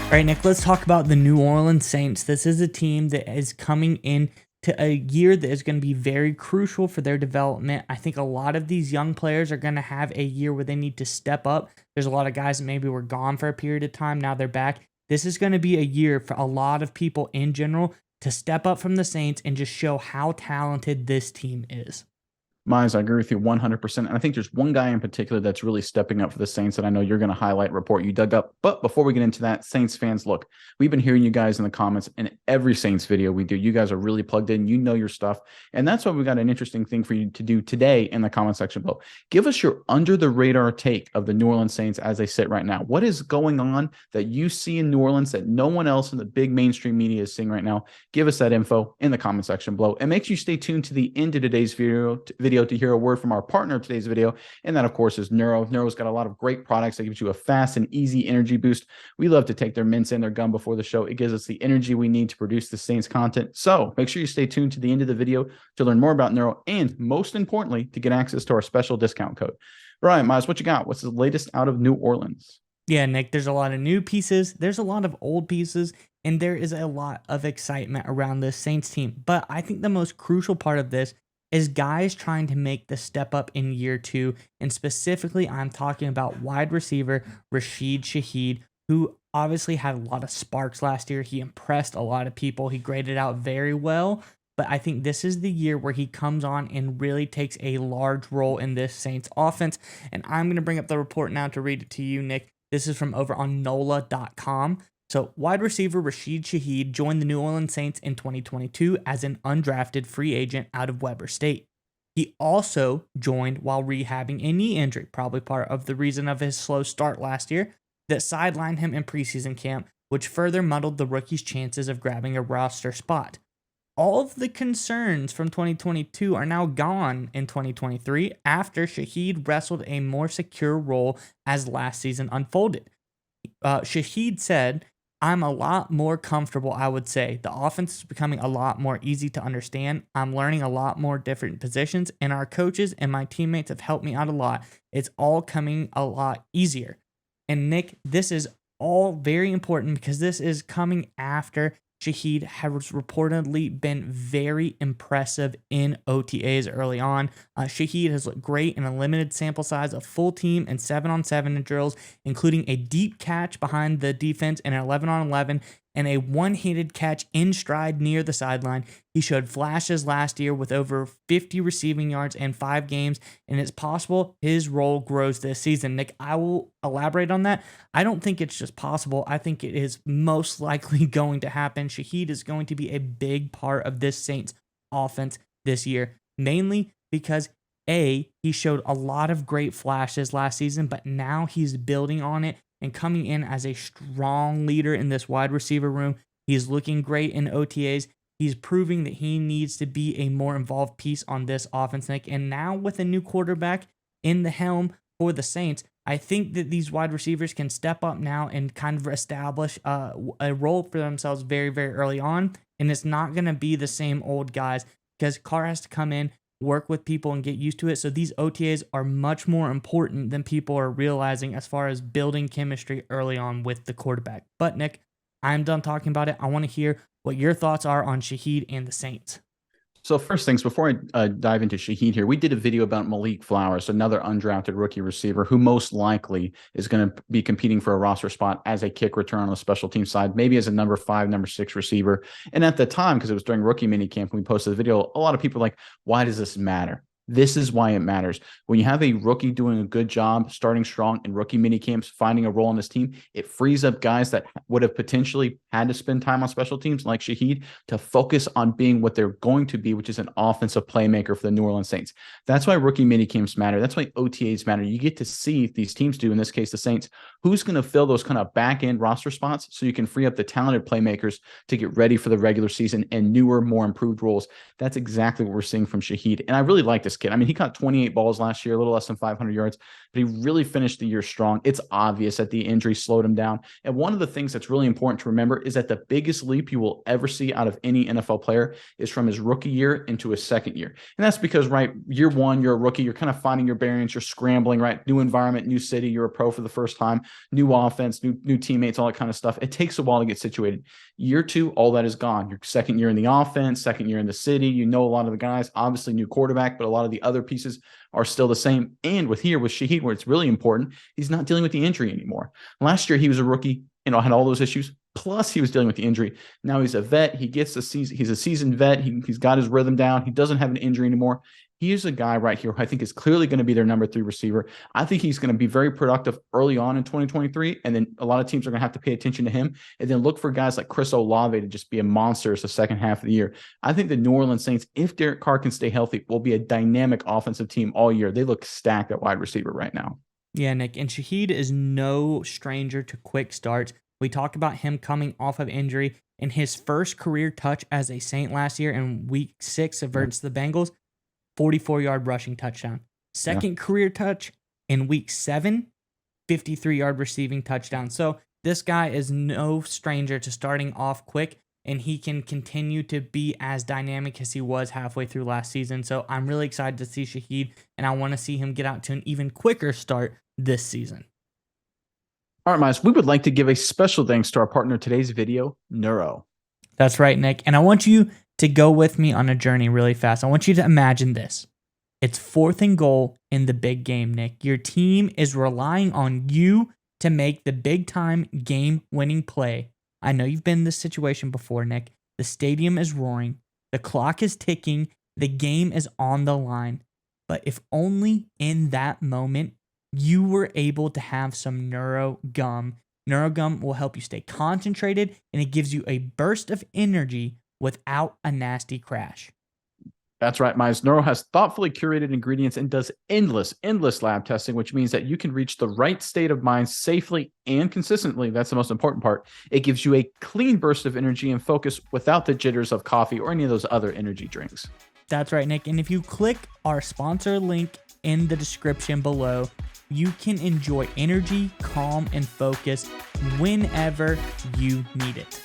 All right, Nick, let's talk about the New Orleans Saints. This is a team that is coming in to a year that is going to be very crucial for their development. I think a lot of these young players are going to have a year where they need to step up. There's a lot of guys that maybe were gone for a period of time. Now they're back. This is going to be a year for a lot of people in general to step up from the Saints and just show how talented this team is. Miles, I agree with you 100%. And I think there's one guy in particular that's really stepping up for the Saints that I know you're going to highlight report you dug up. But before we get into that, Saints fans, look, we've been hearing you guys in the comments in every Saints video we do. You guys are really plugged in. You know your stuff. And that's why we got an interesting thing for you to do today in the comment section below. Give us your under the radar take of the New Orleans Saints as they sit right now. What is going on that you see in New Orleans that no one else in the big mainstream media is seeing right now? Give us that info in the comment section below. And make sure you stay tuned to the end of today's video to hear a word from our partner of today's video, and that of course is Neuro. Neuro's got a lot of great products that gives you a fast and easy energy boost. We love to take their mints and their gum before the show. It gives us the energy we need to produce the Saints content. So make sure you stay tuned to the end of the video to learn more about Neuro, and most importantly, to get access to our special discount code. All right, Miles, what you got? What's the latest out of New Orleans? Yeah, Nick, there's a lot of new pieces, there's a lot of old pieces, and there is a lot of excitement around this Saints team. But I think the most crucial part of this is guys trying to make the step up in year two. And specifically, I'm talking about wide receiver Rasheed Shaheed, who obviously had a lot of sparks last year. He impressed a lot of people. He graded out very well. But I think this is the year where he comes on and really takes a large role in this Saints offense. And I'm going to bring up the report now to read it to you, Nick. This is from over on NOLA.com. So, wide receiver Rasheed Shaheed joined the New Orleans Saints in 2022 as an undrafted free agent out of Weber State. He also joined while rehabbing a knee injury, probably part of the reason of his slow start last year, that sidelined him in preseason camp, which further muddled the rookie's chances of grabbing a roster spot. All of the concerns from 2022 are now gone in 2023 after Shaheed wrestled a more secure role as last season unfolded. Shaheed said, "I'm a lot more comfortable, I would say. The offense is becoming a lot more easy to understand. I'm learning a lot more different positions, and our coaches and my teammates have helped me out a lot. It's all coming a lot easier." And Nick, this is all very important because this is coming after Shaheed has reportedly been very impressive in OTAs early on. Shaheed has looked great in a limited sample size of full team and 7-on-7 drills, including a deep catch behind the defense in an 11-on-11 and a one-handed catch in stride near the sideline. He showed flashes last year with over 50 receiving yards in 5 games, and it's possible his role grows this season. Nick, I will elaborate on that. I don't think it's just possible. I think it is most likely going to happen. Shaheed is going to be a big part of this Saints offense this year, mainly because he showed a lot of great flashes last season, but now he's building on it and coming in as a strong leader in this wide receiver room. He's looking great in OTAs. He's proving that he needs to be a more involved piece on this offense, Nick. And now with a new quarterback in the helm for the Saints, I think that these wide receivers can step up now and kind of establish a role for themselves very, very early on. And it's not going to be the same old guys because Carr has to come in, work with people, and get used to it. So these OTAs are much more important than people are realizing as far as building chemistry early on with the quarterback. But Nick, I'm done talking about it. I want to hear what your thoughts are on Shaheed and the Saints. So first things, before I dive into Shaheed here, we did a video about Malik Flowers, another undrafted rookie receiver who most likely is going to be competing for a roster spot as a kick return on the special team side, maybe as a number 5, number 6 receiver. And at the time, because it was during rookie minicamp when we posted the video, a lot of people were like, why does this matter? This is why it matters. When you have a rookie doing a good job, starting strong in rookie mini camps, finding a role on this team, it frees up guys that would have potentially had to spend time on special teams like Shaheed to focus on being what they're going to be, which is an offensive playmaker for the New Orleans Saints. That's why rookie mini camps matter. That's why OTAs matter. You get to see these teams do, in this case, the Saints, who's going to fill those kind of back end roster spots so you can free up the talented playmakers to get ready for the regular season and newer, more improved roles. That's exactly what we're seeing from Shaheed. And I really like this kid. I mean, he caught 28 balls last year, a little less than 500 yards, but he really finished the year strong. It's obvious that the injury slowed him down. And one of the things that's really important to remember receiver is that the biggest leap you will ever see out of any NFL player is from his rookie year into his second year. And that's because, right, year one, you're a rookie, you're kind of finding your bearings, you're scrambling, right? New environment, new city, you're a pro for the first time, new offense, new teammates, all that kind of stuff. It takes a while to get situated. Year two, all that is gone. Your second year in the offense, second year in the city, you know a lot of the guys, obviously new quarterback, but a lot of the other pieces are still the same. And with Shaheed, where it's really important, he's not dealing with the injury anymore. Last year, he was a rookie, had all those issues. Plus, he was dealing with the injury. Now he's a vet. He gets a season. He's a seasoned vet. He's got his rhythm down. He doesn't have an injury anymore. He is a guy right here who I think is clearly going to be their number 3 receiver. I think he's going to be very productive early on in 2023. And then a lot of teams are going to have to pay attention to him and then look for guys like Chris Olave to just be a monster as the second half of the year. I think the New Orleans Saints, if Derek Carr can stay healthy, will be a dynamic offensive team all year. They look stacked at wide receiver right now. Yeah, Nick. And Shaheed is no stranger to quick starts. We talked about him coming off of injury in his first career touch as a Saint last year in week 6 versus the Bengals, 44-yard rushing touchdown. Second career touch in week 7, 53-yard receiving touchdown. So this guy is no stranger to starting off quick, and he can continue to be as dynamic as he was halfway through last season. So I'm really excited to see Shaheed, and I want to see him get out to an even quicker start this season. All right, Miles, we would like to give a special thanks to our partner in today's video, Neuro. That's right, Nick. And I want you to go with me on a journey really fast. I want you to imagine this. It's 4th and goal in the big game, Nick. Your team is relying on you to make the big-time game-winning play. I know you've been in this situation before, Nick. The stadium is roaring. The clock is ticking. The game is on the line. But if only in that moment you were able to have some Neuro Gum. Neuro Gum will help you stay concentrated, and it gives you a burst of energy without a nasty crash. That's right, Miles. Neuro has thoughtfully curated ingredients and does endless lab testing, which means that you can reach the right state of mind safely and consistently. That's the most important part. It gives you a clean burst of energy and focus without the jitters of coffee or any of those other energy drinks. That's right, Nick. And if you click our sponsor link in the description below, you can enjoy energy, calm, and focus whenever you need it.